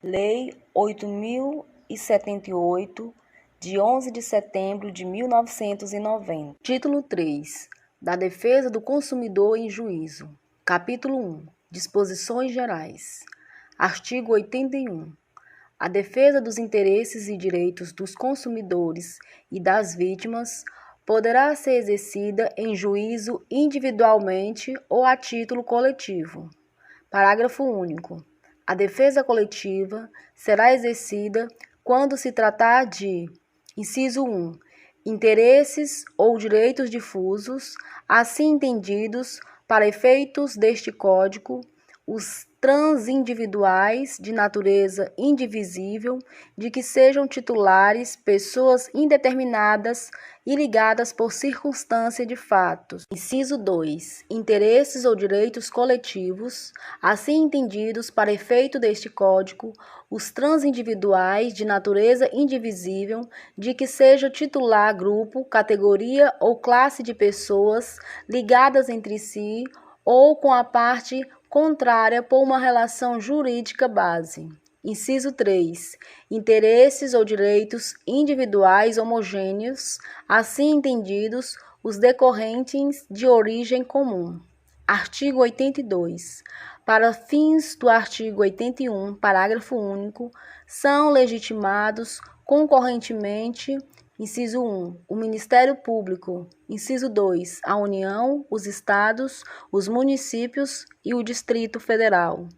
Lei 8.078, de 11 de setembro de 1990. Título 3. Da defesa do consumidor em juízo. Capítulo 1. Disposições gerais. Artigo 81. A defesa dos interesses e direitos dos consumidores e das vítimas poderá ser exercida em juízo individualmente ou a título coletivo. Parágrafo único. A defesa coletiva será exercida quando se tratar de: inciso 1. Interesses ou direitos difusos, assim entendidos para efeitos deste Código, os transindividuais de natureza indivisível, de que sejam titulares pessoas indeterminadas e ligadas por circunstância de fatos. Inciso 2. Interesses ou direitos coletivos, assim entendidos para efeito deste Código, os transindividuais de natureza indivisível, de que seja titular grupo, categoria ou classe de pessoas ligadas entre si ou com a parte contrária por uma relação jurídica base. Inciso 3. Interesses ou direitos individuais homogêneos, assim entendidos os decorrentes de origem comum. Artigo 82. Para fins do artigo 81, parágrafo único, são legitimados concorrentemente: inciso 1, o Ministério Público; inciso 2, a União, os Estados, os municípios e o Distrito Federal;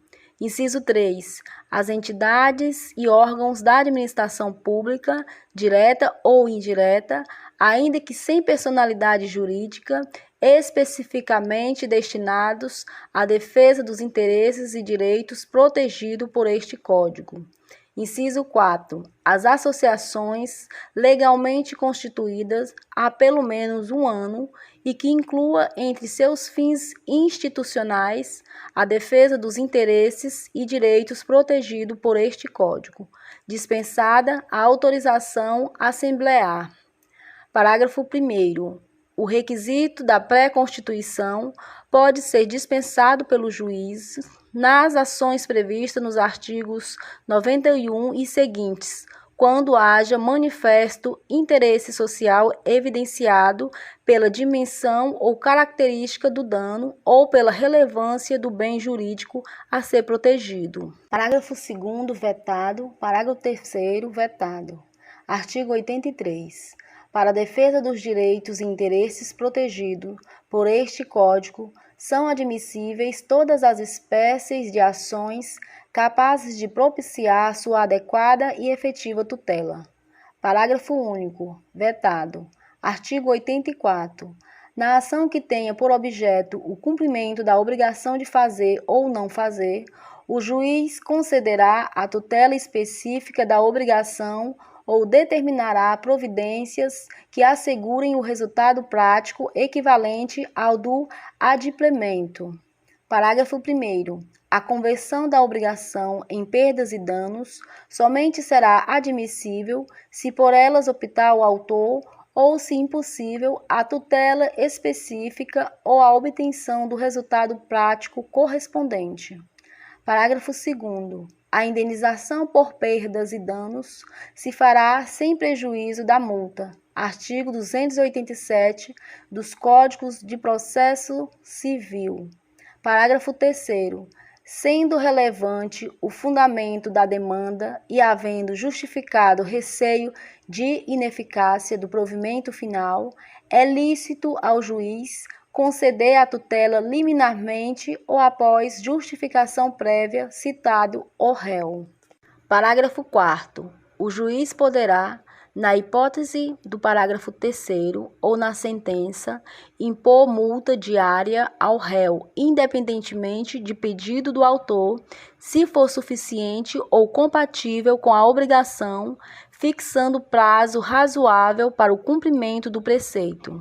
inciso 3, as entidades e órgãos da administração pública, direta ou indireta, ainda que sem personalidade jurídica, especificamente destinados à defesa dos interesses e direitos protegidos por este Código. Inciso 4. As associações legalmente constituídas há pelo menos um ano e que inclua entre seus fins institucionais a defesa dos interesses e direitos protegidos por este Código, dispensada a autorização assemblear. Parágrafo 1º. O requisito da pré-constituição pode ser dispensado pelo juiz nas ações previstas nos artigos 91 e seguintes, quando haja manifesto interesse social evidenciado pela dimensão ou característica do dano ou pela relevância do bem jurídico a ser protegido. Parágrafo 2º, vetado. Parágrafo 3º, vetado. Artigo 83. Para a defesa dos direitos e interesses protegidos por este Código, são admissíveis todas as espécies de ações capazes de propiciar sua adequada e efetiva tutela. Parágrafo único. Vetado. Artigo 84. Na ação que tenha por objeto o cumprimento da obrigação de fazer ou não fazer, o juiz concederá a tutela específica da obrigação ou determinará providências que assegurem o resultado prático equivalente ao do adimplemento. Parágrafo 1º. A conversão da obrigação em perdas e danos somente será admissível se por elas optar o autor ou, se impossível, a tutela específica ou a obtenção do resultado prático correspondente. Parágrafo 2º. A indenização por perdas e danos se fará sem prejuízo da multa. Artigo 287 dos Códigos de Processo Civil. Parágrafo 3º. Sendo relevante o fundamento da demanda e havendo justificado receio de ineficácia do provimento final, é lícito ao juiz conceder a tutela liminarmente ou após justificação prévia citado o réu. Parágrafo 4º. O juiz poderá, na hipótese do parágrafo 3º ou na sentença, impor multa diária ao réu, independentemente de pedido do autor, se for suficiente ou compatível com a obrigação, fixando prazo razoável para o cumprimento do preceito.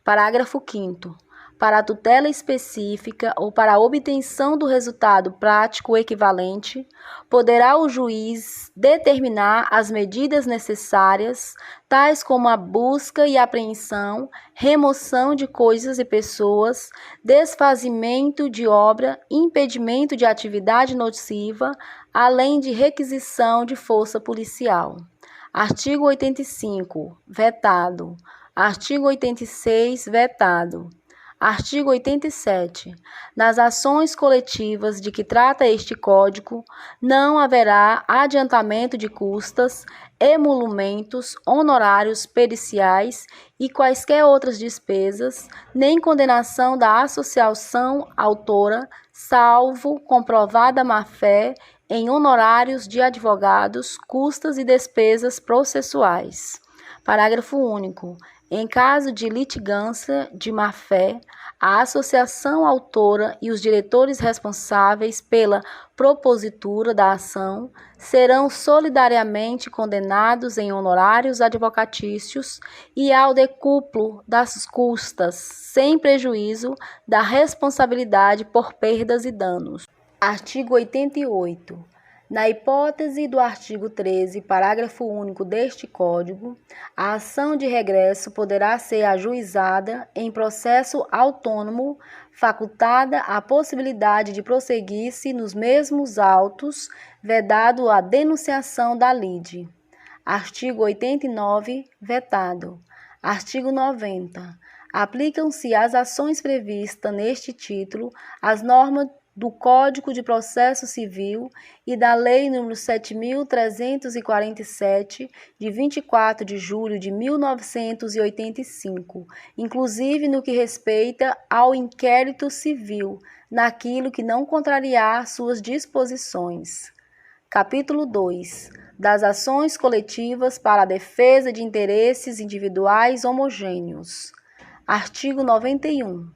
Parágrafo 5º. para a tutela específica ou para a obtenção do resultado prático equivalente, poderá o juiz determinar as medidas necessárias, tais como a busca e apreensão, remoção de coisas e pessoas, desfazimento de obra, impedimento de atividade nociva, além de requisição de força policial. Artigo 85, vetado. Artigo 86, vetado. Artigo 87. Nas ações coletivas de que trata este Código, não haverá adiantamento de custas, emolumentos, honorários periciais e quaisquer outras despesas, nem condenação da associação autora, salvo comprovada má-fé em honorários de advogados, custas e despesas processuais. Parágrafo único. Em caso de litigância de má-fé, a associação autora e os diretores responsáveis pela propositura da ação serão solidariamente condenados em honorários advocatícios e ao decúplo das custas, sem prejuízo da responsabilidade por perdas e danos. Artigo 88. Na hipótese do artigo 13, parágrafo único deste Código, a ação de regresso poderá ser ajuizada em processo autônomo, facultada a possibilidade de prosseguir-se nos mesmos autos, vedado a denunciação da lide. Artigo 89, vetado. Artigo 90. Aplicam-se às ações previstas neste título as normas do Código de Processo Civil e da Lei nº 7.347, de 24 de julho de 1985, inclusive no que respeita ao inquérito civil, naquilo que não contrariar suas disposições. Capítulo 2. Das ações coletivas para a defesa de interesses individuais homogêneos. Artigo 91.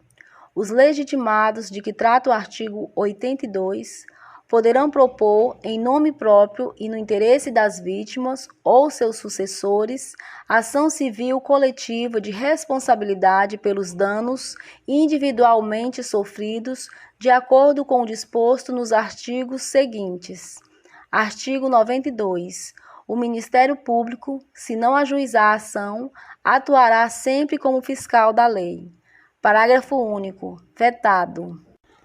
Os legitimados de que trata o artigo 82 poderão propor, em nome próprio e no interesse das vítimas ou seus sucessores, ação civil coletiva de responsabilidade pelos danos individualmente sofridos, de acordo com o disposto nos artigos seguintes. Artigo 92. O Ministério Público, se não ajuizar a ação, atuará sempre como fiscal da lei. Parágrafo único. Vetado.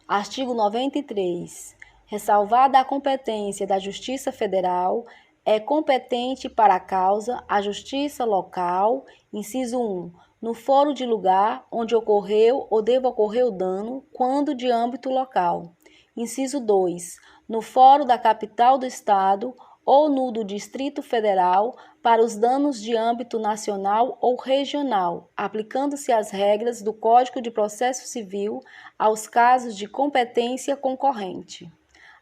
Artigo 93. Ressalvada a competência da Justiça Federal, é competente para a causa a Justiça Local, inciso 1, no foro de lugar onde ocorreu ou deva ocorrer o dano, quando de âmbito local. Inciso 2, no foro da capital do Estado ou no do Distrito Federal, para os danos de âmbito nacional ou regional, aplicando-se as regras do Código de Processo Civil aos casos de competência concorrente.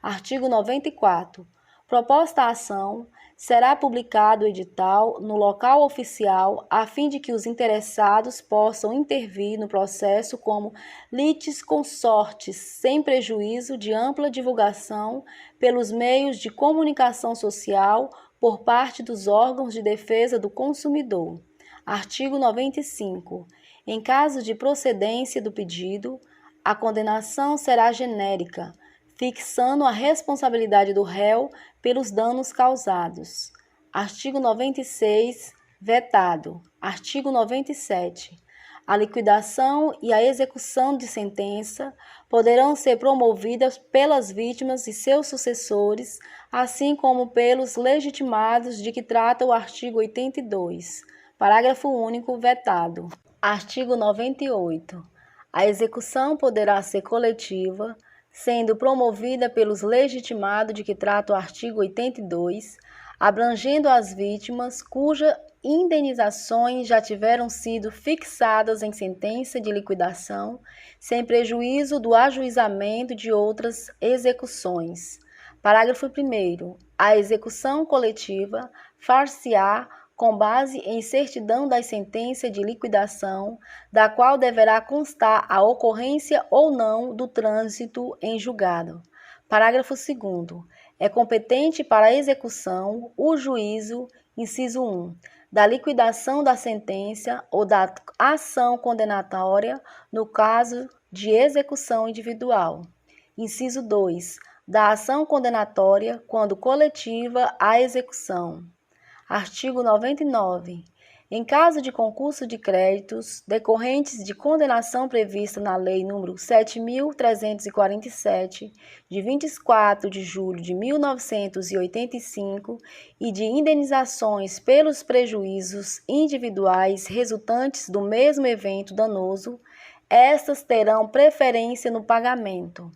Artigo 94. Proposta a ação, será publicado o edital no local oficial a fim de que os interessados possam intervir no processo como litisconsortes, sem prejuízo de ampla divulgação pelos meios de comunicação social por parte dos órgãos de defesa do consumidor. Artigo 95. Em caso de procedência do pedido, a condenação será genérica, fixando a responsabilidade do réu pelos danos causados. Artigo 96, vetado. Artigo 97. A liquidação e a execução de sentença poderão ser promovidas pelas vítimas e seus sucessores, assim como pelos legitimados de que trata o artigo 82. Parágrafo único, vetado. Artigo 98. A execução poderá ser coletiva, sendo promovida pelos legitimados de que trata o artigo 82, abrangendo as vítimas cujas indenizações já tiveram sido fixadas em sentença de liquidação, sem prejuízo do ajuizamento de outras execuções. Parágrafo 1º. A execução coletiva far-se-á com base em certidão da sentença de liquidação, da qual deverá constar a ocorrência ou não do trânsito em julgado. Parágrafo 2º. É competente para a execução o juízo, inciso 1, da liquidação da sentença ou da ação condenatória no caso de execução individual. Inciso 2. Da ação condenatória quando coletiva a execução. Artigo 99. Em caso de concurso de créditos decorrentes de condenação prevista na Lei nº 7.347, de 24 de julho de 1985, e de indenizações pelos prejuízos individuais resultantes do mesmo evento danoso, estas terão preferência no pagamento.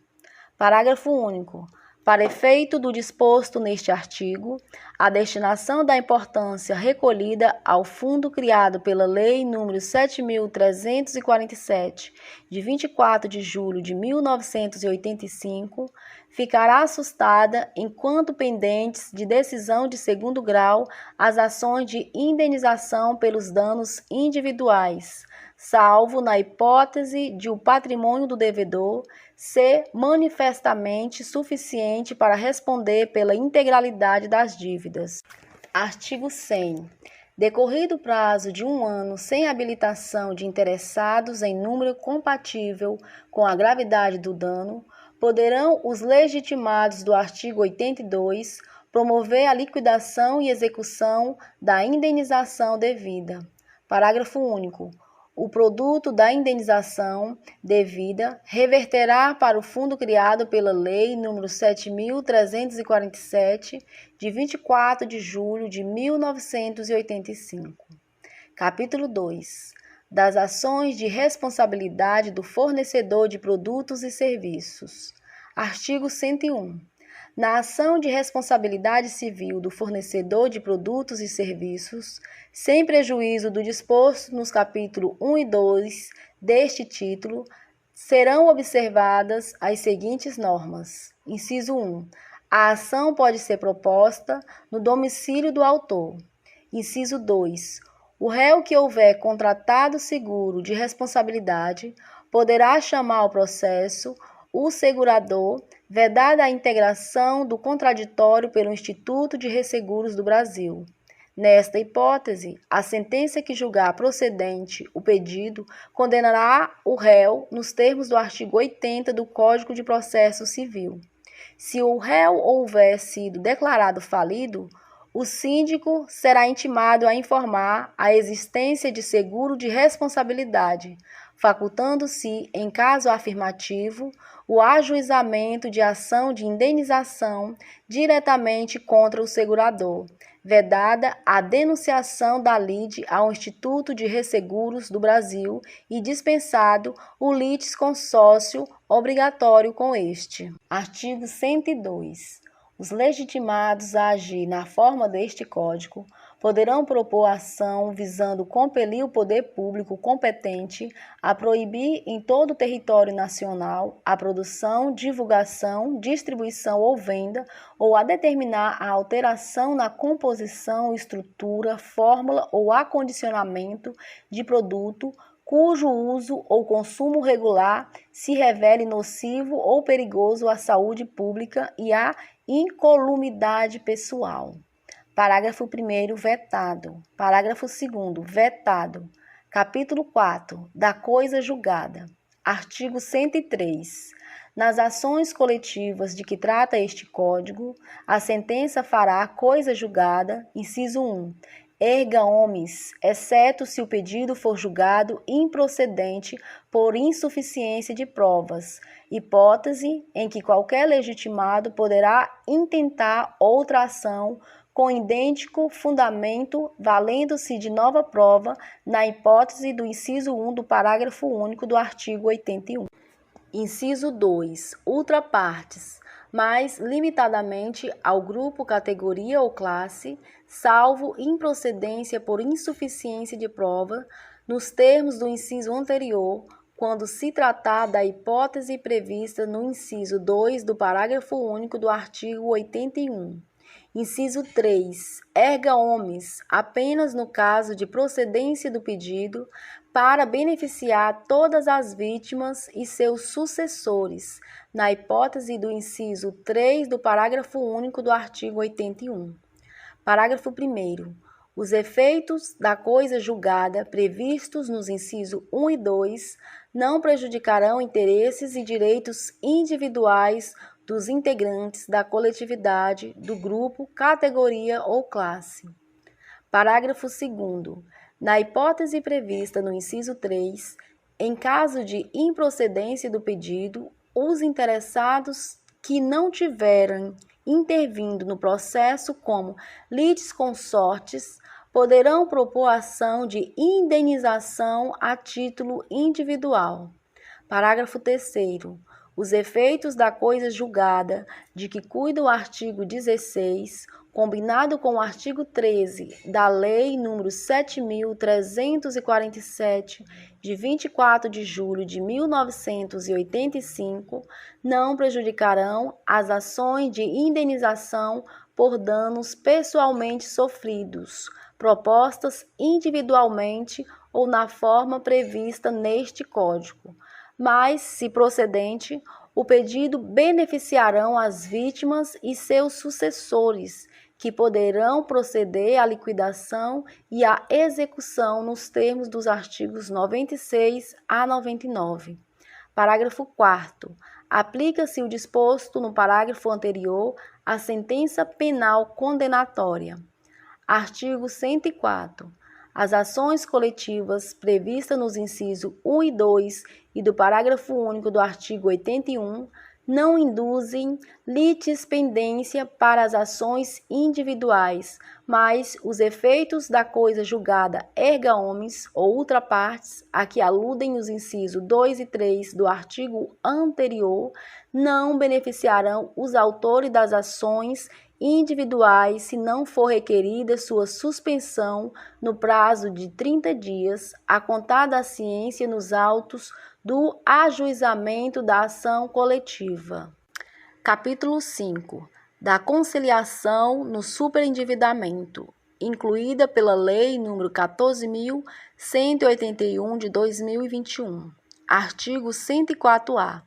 Parágrafo único. Para efeito do disposto neste artigo, a destinação da importância recolhida ao fundo criado pela Lei nº 7.347, de 24 de julho de 1985, ficará assustada enquanto pendentes de decisão de segundo grau as ações de indenização pelos danos individuais, salvo na hipótese de o patrimônio do devedor ser manifestamente suficiente para responder pela integralidade das dívidas. Artigo 100. Decorrido o prazo de 1 ano sem habilitação de interessados em número compatível com a gravidade do dano, poderão os legitimados do artigo 82 promover a liquidação e execução da indenização devida. Parágrafo único. O produto da indenização devida reverterá para o fundo criado pela Lei nº 7.347, de 24 de julho de 1985. Capítulo 2. Das ações de responsabilidade do fornecedor de produtos e serviços. Artigo 101. Na ação de responsabilidade civil do fornecedor de produtos e serviços, sem prejuízo do disposto nos capítulos 1 e 2 deste título, serão observadas as seguintes normas. Inciso 1. A ação pode ser proposta no domicílio do autor. Inciso 2. O réu que houver contratado seguro de responsabilidade poderá chamar ao processo o segurador, vedada a integração do contraditório pelo Instituto de Resseguros do Brasil. Nesta hipótese, a sentença que julgar procedente o pedido condenará o réu nos termos do artigo 80 do Código de Processo Civil. Se o réu houver sido declarado falido, o síndico será intimado a informar a existência de seguro de responsabilidade, facultando-se, em caso afirmativo, o ajuizamento de ação de indenização diretamente contra o segurador, vedada a denunciação da lide ao Instituto de Resseguros do Brasil e dispensado o litisconsórcio obrigatório com este. Artigo 102. Os legitimados a agir na forma deste Código poderão propor ação visando compelir o poder público competente a proibir em todo o território nacional a produção, divulgação, distribuição ou venda, ou a determinar a alteração na composição, estrutura, fórmula ou acondicionamento de produto cujo uso ou consumo regular se revele nocivo ou perigoso à saúde pública e à incolumidade pessoal. Parágrafo 1º, vetado. Parágrafo 2º, vetado. Capítulo 4. Da coisa julgada. Artigo 103. Nas ações coletivas de que trata este Código, a sentença fará coisa julgada, inciso 1, erga omnes, exceto se o pedido for julgado improcedente por insuficiência de provas, hipótese em que qualquer legitimado poderá intentar outra ação com idêntico fundamento, valendo-se de nova prova, na hipótese do inciso 1 do parágrafo único do artigo 81. Inciso 2. Ultrapartes, mais limitadamente ao grupo, categoria ou classe, salvo improcedência por insuficiência de prova, nos termos do inciso anterior, quando se tratar da hipótese prevista no inciso 2 do parágrafo único do artigo 81. Inciso 3. Erga omnes, apenas no caso de procedência do pedido, para beneficiar todas as vítimas e seus sucessores, na hipótese do inciso 3 do parágrafo único do artigo 81. Parágrafo 1º. Os efeitos da coisa julgada previstos nos incisos 1 e 2 não prejudicarão interesses e direitos individuais dos integrantes da coletividade, do grupo, categoria ou classe. Parágrafo 2º. Na hipótese prevista no inciso 3, em caso de improcedência do pedido, os interessados que não tiverem intervindo no processo como litisconsortes poderão propor ação de indenização a título individual. Parágrafo 3º. Os efeitos da coisa julgada, de que cuida o artigo 16, combinado com o artigo 13 da Lei nº 7.347, de 24 de julho de 1985, não prejudicarão as ações de indenização por danos pessoalmente sofridos, propostas individualmente ou na forma prevista neste Código. Mas, se procedente, o pedido beneficiarão as vítimas e seus sucessores, que poderão proceder à liquidação e à execução nos termos dos artigos 96 a 99. Parágrafo 4º. Aplica-se o disposto no parágrafo anterior à sentença penal condenatória. Artigo 104. As ações coletivas previstas nos incisos 1 e 2 e do parágrafo único do artigo 81 não induzem litispendência para as ações individuais, mas os efeitos da coisa julgada erga omnes ou ultra partes, a que aludem os incisos 2 e 3 do artigo anterior, não beneficiarão os autores das ações individuais se não for requerida sua suspensão no prazo de 30 dias, a contar da ciência nos autos do ajuizamento da ação coletiva. Capítulo 5. Da conciliação no superendividamento, incluída pela Lei nº 14.181 de 2021. Artigo 104-A.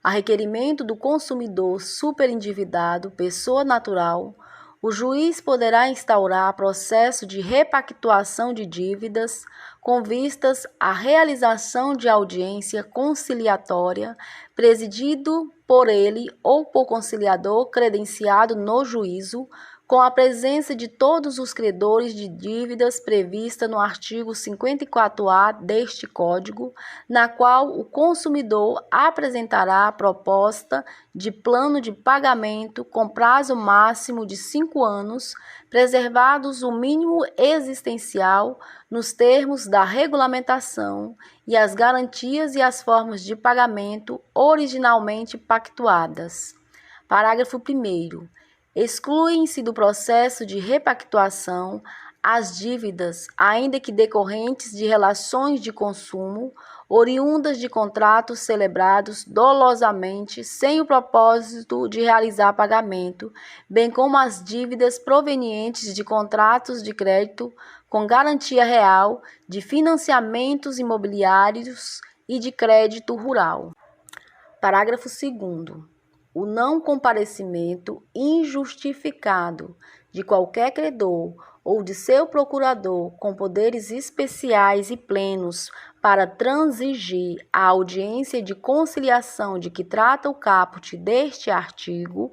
A requerimento do consumidor superendividado, pessoa natural, o juiz poderá instaurar processo de repactuação de dívidas com vistas à realização de audiência conciliatória, presidido por ele ou por conciliador credenciado no juízo, com a presença de todos os credores de dívidas prevista no artigo 54-A deste Código, na qual o consumidor apresentará a proposta de plano de pagamento com prazo máximo de 5 anos, preservados o mínimo existencial nos termos da regulamentação e as garantias e as formas de pagamento originalmente pactuadas. Parágrafo 1º. Excluem-se do processo de repactuação as dívidas, ainda que decorrentes de relações de consumo, oriundas de contratos celebrados dolosamente sem o propósito de realizar pagamento, bem como as dívidas provenientes de contratos de crédito com garantia real, de financiamentos imobiliários e de crédito rural. Parágrafo 2º. O não comparecimento injustificado de qualquer credor ou de seu procurador com poderes especiais e plenos para transigir a audiência de conciliação de que trata o caput deste artigo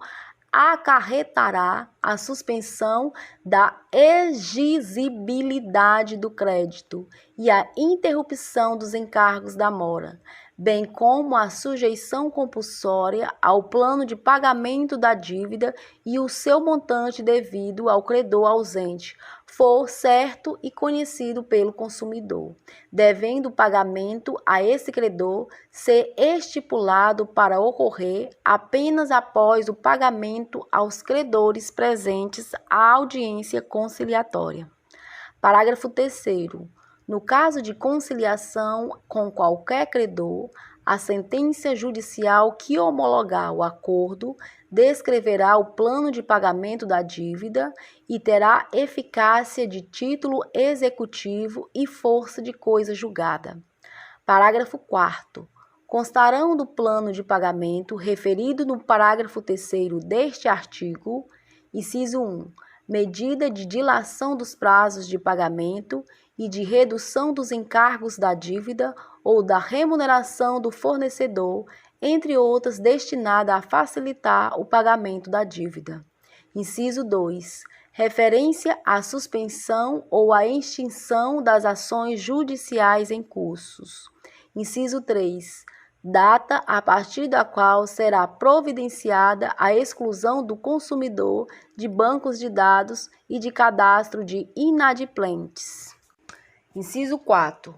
acarretará a suspensão da exigibilidade do crédito e a interrupção dos encargos da mora, bem como a sujeição compulsória ao plano de pagamento da dívida e o seu montante devido ao credor ausente, for certo e conhecido pelo consumidor, devendo o pagamento a esse credor ser estipulado para ocorrer apenas após o pagamento aos credores presentes à audiência conciliatória. Parágrafo 3º. No caso de conciliação com qualquer credor, a sentença judicial que homologar o acordo descreverá o plano de pagamento da dívida e terá eficácia de título executivo e força de coisa julgada. Parágrafo 4º. Constarão do plano de pagamento referido no parágrafo 3º deste artigo, inciso 1, medida de dilação dos prazos de pagamento e de redução dos encargos da dívida ou da remuneração do fornecedor, entre outras destinada a facilitar o pagamento da dívida. Inciso 2. Referência à suspensão ou à extinção das ações judiciais em cursos. Inciso 3. Data a partir da qual será providenciada a exclusão do consumidor de bancos de dados e de cadastro de inadimplentes. Inciso 4.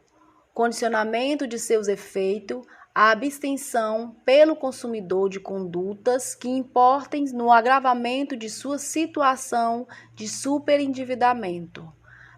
Condicionamento de seus efeitos à abstenção pelo consumidor de condutas que importem no agravamento de sua situação de superendividamento.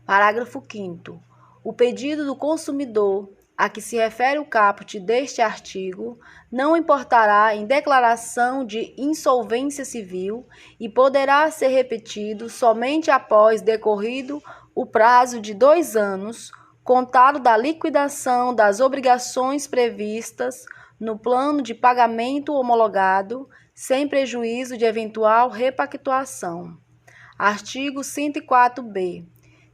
Parágrafo 5º. O pedido do consumidor a que se refere o caput deste artigo não importará em declaração de insolvência civil e poderá ser repetido somente após decorrido o prazo de 2 anos, contado da liquidação das obrigações previstas no plano de pagamento homologado, sem prejuízo de eventual repactuação. Artigo 104b.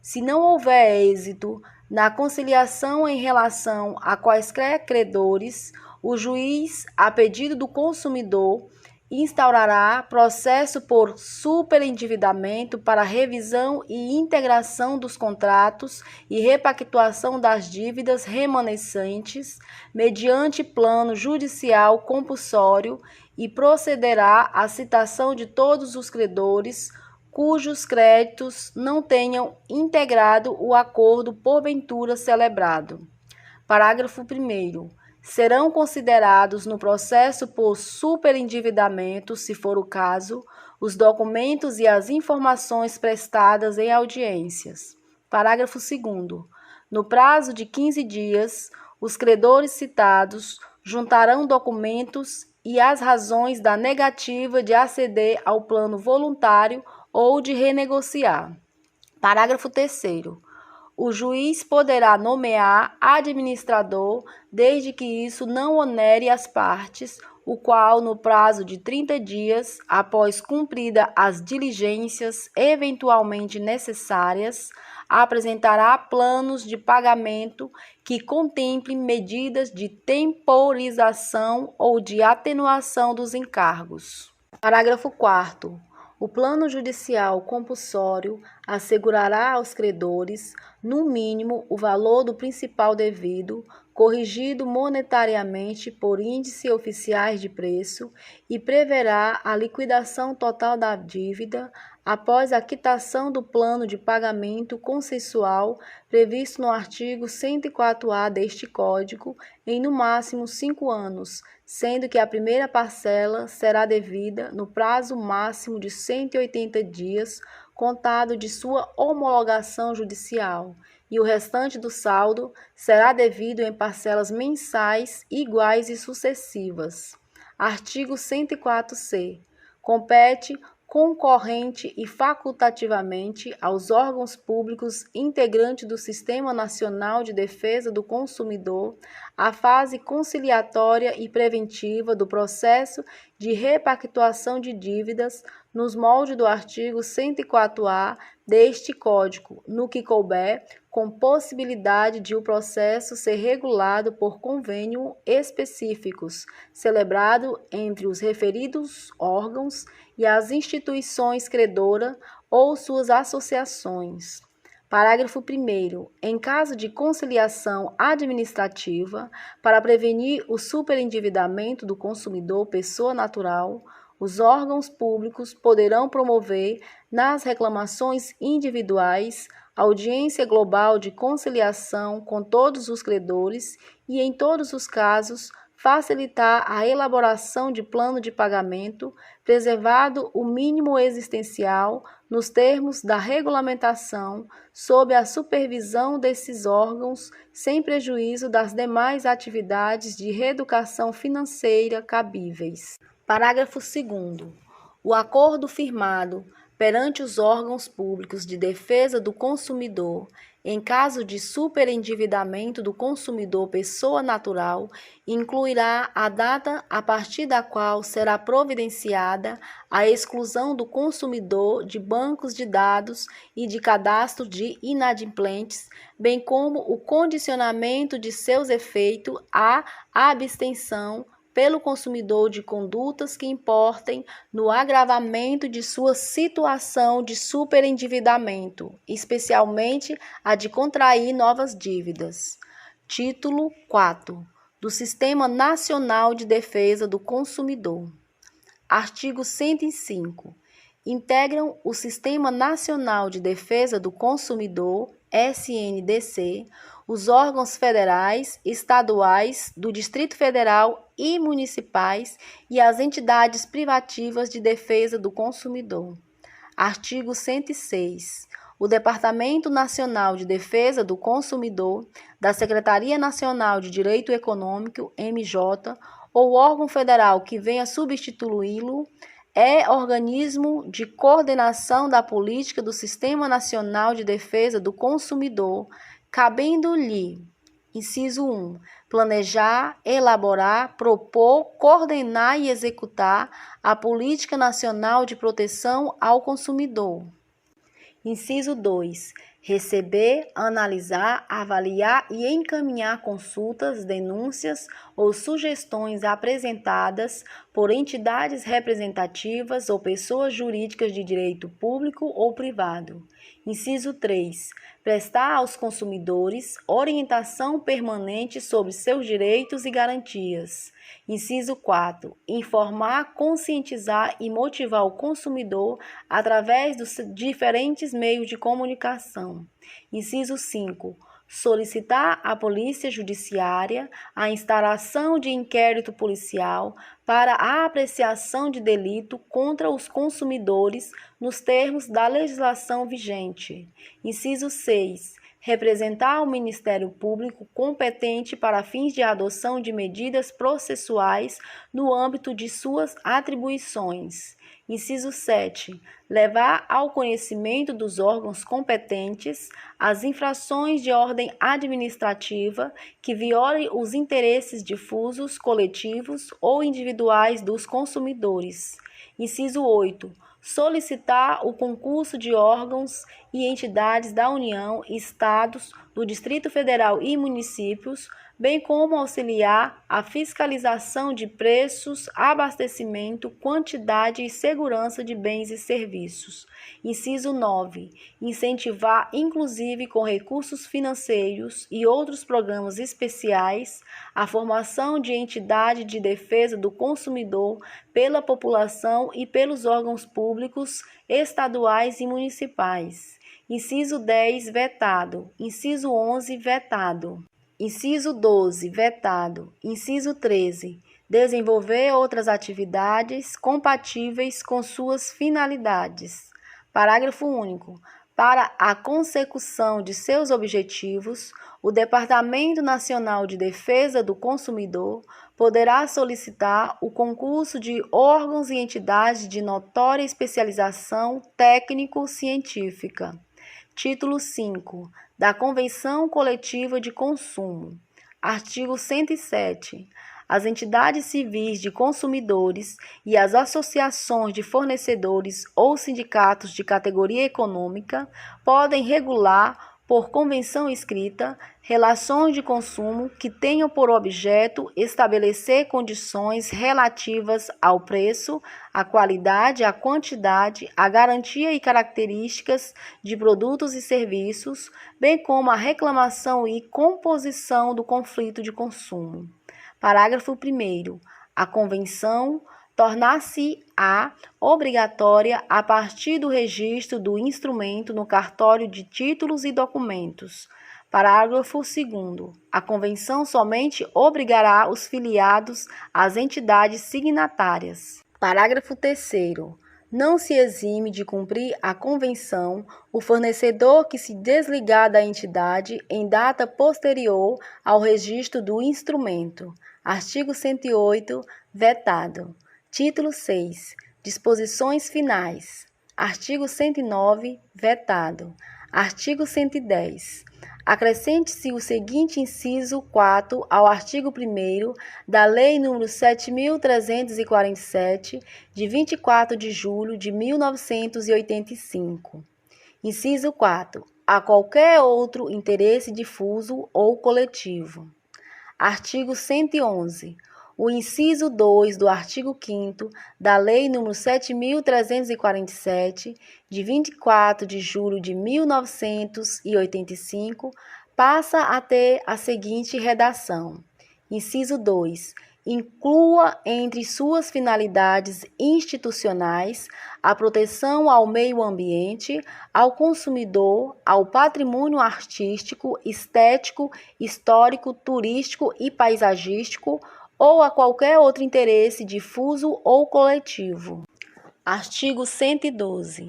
Se não houver êxito na conciliação em relação a quaisquer credores, o juiz, a pedido do consumidor, instaurará processo por superendividamento para revisão e integração dos contratos e repactuação das dívidas remanescentes, mediante plano judicial compulsório, e procederá à citação de todos os credores cujos créditos não tenham integrado o acordo porventura celebrado. Parágrafo 1º. Serão considerados no processo por superendividamento, se for o caso, os documentos e as informações prestadas em audiências. Parágrafo 2º. No prazo de 15 dias, os credores citados juntarão documentos e as razões da negativa de aceder ao plano voluntário ou de renegociar. Parágrafo 3º. O juiz poderá nomear administrador, desde que isso não onere as partes, o qual, no prazo de 30 dias, após cumprida as diligências eventualmente necessárias, apresentará planos de pagamento que contemplem medidas de temporização ou de atenuação dos encargos. Parágrafo 4º. O plano judicial compulsório assegurará aos credores, no mínimo, o valor do principal devido, corrigido monetariamente por índices oficiais de preço, e preverá a liquidação total da dívida após a quitação do plano de pagamento consensual previsto no artigo 104-A deste Código, em no máximo 5 anos, sendo que a primeira parcela será devida no prazo máximo de 180 dias, contado de sua homologação judicial, e o restante do saldo será devido em parcelas mensais iguais e sucessivas. Artigo 104-C. Compete concorrente e facultativamente aos órgãos públicos integrantes do Sistema Nacional de Defesa do Consumidor a fase conciliatória e preventiva do processo de repactuação de dívidas nos moldes do artigo 104-A deste Código, no que couber, com possibilidade de o processo ser regulado por convênio específicos, celebrado entre os referidos órgãos e as instituições credoras ou suas associações. Parágrafo 1º. Em caso de conciliação administrativa, para prevenir o superendividamento do consumidor pessoa natural, os órgãos públicos poderão promover, nas reclamações individuais, audiência global de conciliação com todos os credores e, em todos os casos, facilitar a elaboração de plano de pagamento, preservado o mínimo existencial nos termos da regulamentação, sob a supervisão desses órgãos, sem prejuízo das demais atividades de reeducação financeira cabíveis. Parágrafo 2º. O acordo firmado perante os órgãos públicos de defesa do consumidor, em caso de superendividamento do consumidor pessoa natural, incluirá a data a partir da qual será providenciada a exclusão do consumidor de bancos de dados e de cadastro de inadimplentes, bem como o condicionamento de seus efeitos à abstenção pelo consumidor de condutas que importem no agravamento de sua situação de superendividamento, especialmente a de contrair novas dívidas. Título 4 do Sistema Nacional de Defesa do Consumidor. Artigo 105. Integram o Sistema Nacional de Defesa do Consumidor, SNDC, os órgãos federais, estaduais, do Distrito Federal e municipais e as entidades privativas de defesa do consumidor. Artigo 106. O Departamento Nacional de Defesa do Consumidor, da Secretaria Nacional de Direito Econômico, MJ, ou órgão federal que venha substituí-lo, é organismo de coordenação da política do Sistema Nacional de Defesa do Consumidor, cabendo-lhe, inciso 1, planejar, elaborar, propor, coordenar e executar a Política Nacional de Proteção ao Consumidor. Inciso 2. Receber, analisar, avaliar e encaminhar consultas, denúncias ou sugestões apresentadas por entidades representativas ou pessoas jurídicas de direito público ou privado. Inciso 3. Prestar aos consumidores orientação permanente sobre seus direitos e garantias. Inciso 4. Informar, conscientizar e motivar o consumidor através dos diferentes meios de comunicação. Inciso 5. Solicitar à Polícia Judiciária a instauração de inquérito policial para a apreciação de delito contra os consumidores nos termos da legislação vigente. Inciso 6. Representar o Ministério Público competente para fins de adoção de medidas processuais no âmbito de suas atribuições. Inciso 7. Levar ao conhecimento dos órgãos competentes as infrações de ordem administrativa que violem os interesses difusos, coletivos ou individuais dos consumidores. Inciso 8. Solicitar o concurso de órgãos e entidades da União, Estados, do Distrito Federal e municípios, bem como auxiliar a fiscalização de preços, abastecimento, quantidade e segurança de bens e serviços. Inciso 9. Incentivar, inclusive com recursos financeiros e outros programas especiais, a formação de entidade de defesa do consumidor pela população e pelos órgãos públicos, estaduais e municipais. Inciso 10, vetado. Inciso 11, vetado. Inciso 12, vetado. Inciso 13, desenvolver outras atividades compatíveis com suas finalidades. Parágrafo único. Para a consecução de seus objetivos, o Departamento Nacional de Defesa do Consumidor poderá solicitar o concurso de órgãos e entidades de notória especialização técnico-científica. Título 5 da Convenção Coletiva de Consumo. Artigo 107. As entidades civis de consumidores e as associações de fornecedores ou sindicatos de categoria econômica podem regular, por convenção escrita, relações de consumo que tenham por objeto estabelecer condições relativas ao preço, à qualidade, à quantidade, à garantia e características de produtos e serviços, bem como a reclamação e composição do conflito de consumo. Parágrafo 1º. A convenção tornar-se-á obrigatória a partir do registro do instrumento no cartório de títulos e documentos. Parágrafo 2º. A convenção somente obrigará os filiados às entidades signatárias. Parágrafo 3º. Não se exime de cumprir a convenção o fornecedor que se desligar da entidade em data posterior ao registro do instrumento. Artigo 108, vetado. Título 6. Disposições finais. Artigo 109, vetado. Artigo 110. Acrescente-se o seguinte inciso 4 ao artigo 1º da Lei nº 7.347, de 24 de julho de 1985. Inciso 4. A qualquer outro interesse difuso ou coletivo. Artigo 111. O inciso 2 do artigo 5º da Lei nº 7.347, de 24 de julho de 1985, passa a ter a seguinte redação. Inciso 2. Inclua entre suas finalidades institucionais a proteção ao meio ambiente, ao consumidor, ao patrimônio artístico, estético, histórico, turístico e paisagístico, ou a qualquer outro interesse difuso ou coletivo. Artigo 112.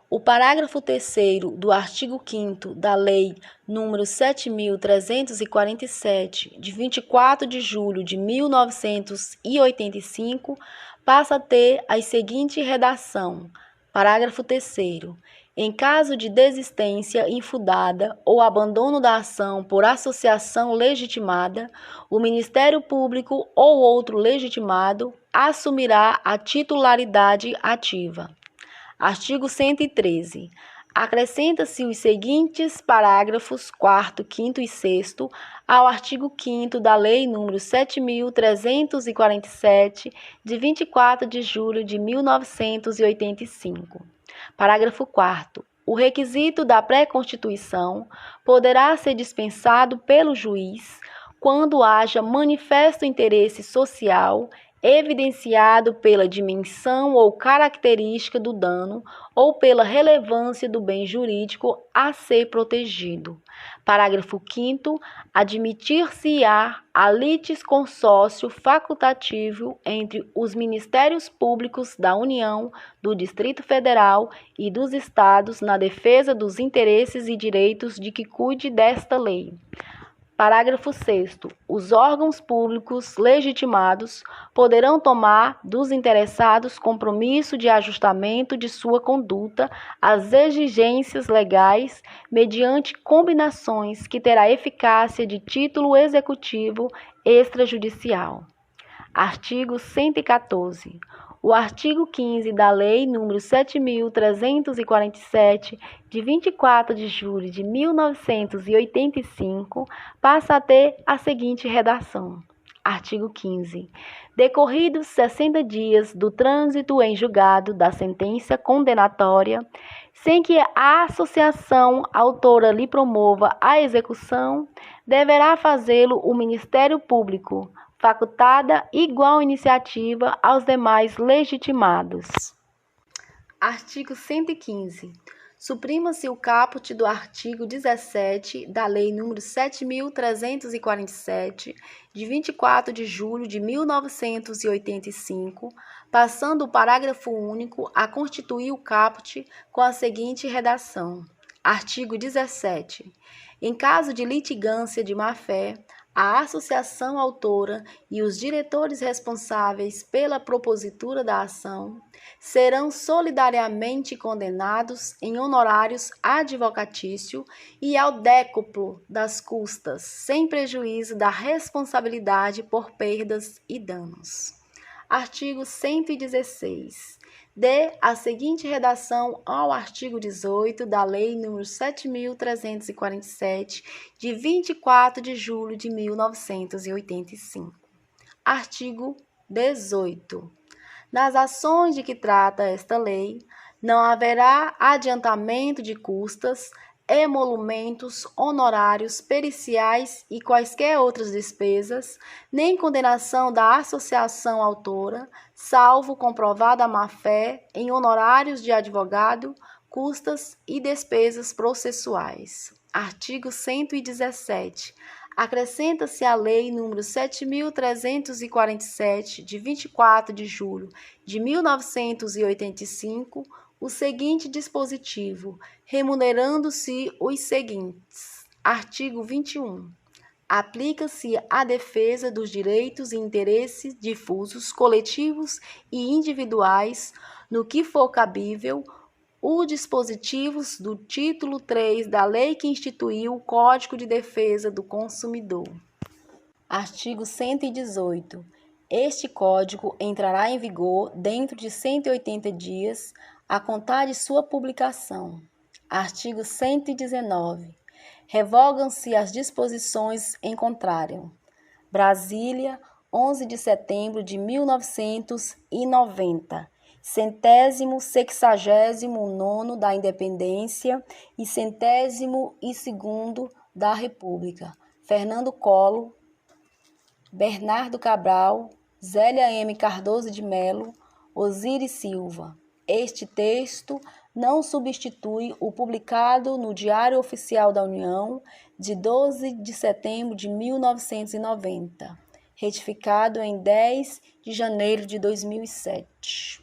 O parágrafo 3º do artigo 5º da Lei nº 7.347, de 24 de julho de 1985, passa a ter a seguinte redação. Parágrafo 3º. Em caso de desistência infundada ou abandono da ação por associação legitimada, o Ministério Público ou outro legitimado assumirá a titularidade ativa. Artigo 113. Acrescenta-se os seguintes parágrafos 4º, 5º e 6º ao artigo 5º da Lei nº 7.347, de 24 de julho de 1985. Parágrafo 4º. O requisito da pré-constituição poderá ser dispensado pelo juiz quando haja manifesto interesse social evidenciado pela dimensão ou característica do dano ou pela relevância do bem jurídico a ser protegido. Parágrafo 5º. Admitir-se-á a litisconsórcio facultativo entre os Ministérios Públicos da União, do Distrito Federal e dos Estados na defesa dos interesses e direitos de que cuide desta lei. Parágrafo 6º. Os órgãos públicos legitimados poderão tomar dos interessados compromisso de ajustamento de sua conduta às exigências legais mediante combinações que terá eficácia de título executivo extrajudicial. Artigo 114. O artigo 15 da Lei nº 7.347, de 24 de julho de 1985, passa a ter a seguinte redação. Artigo 15. Decorridos 60 dias do trânsito em julgado da sentença condenatória, sem que a associação autora lhe promova a execução, deverá fazê-lo o Ministério Público, facultada igual iniciativa aos demais legitimados. Artigo 115. Suprima-se o caput do artigo 17 da Lei nº 7.347, de 24 de julho de 1985, passando o parágrafo único a constituir o caput com a seguinte redação. Artigo 17. Em caso de litigância de má-fé, a associação autora e os diretores responsáveis pela propositura da ação serão solidariamente condenados em honorários advocatício e ao décuplo das custas, sem prejuízo da responsabilidade por perdas e danos. Artigo 116. Dê a seguinte redação ao artigo 18 da Lei nº 7.347, de 24 de julho de 1985. Artigo 18. Nas ações de que trata esta lei, não haverá adiantamento de custas, emolumentos, honorários, periciais e quaisquer outras despesas, nem condenação da associação autora, salvo comprovada a má-fé, em honorários de advogado, custas e despesas processuais. Artigo 117. Acrescenta-se à Lei nº 7.347, de 24 de julho de 1985, o seguinte dispositivo, remunerando-se os seguintes. Artigo 21. Aplica-se à defesa dos direitos e interesses difusos, coletivos e individuais, no que for cabível, os dispositivos do título 3 da lei que instituiu o Código de Defesa do Consumidor. Artigo 118. Este Código entrará em vigor dentro de 180 dias a contar de sua publicação. Artigo 119. Revogam-se as disposições em contrário. Brasília, 11 de setembro de 1990. 169º da Independência e 102º da República. Fernando Collor, Bernardo Cabral, Zélia M. Cardoso de Melo, Osiris Silva. Este texto não substitui o publicado no Diário Oficial da União de 12 de setembro de 1990, retificado em 10 de janeiro de 2007.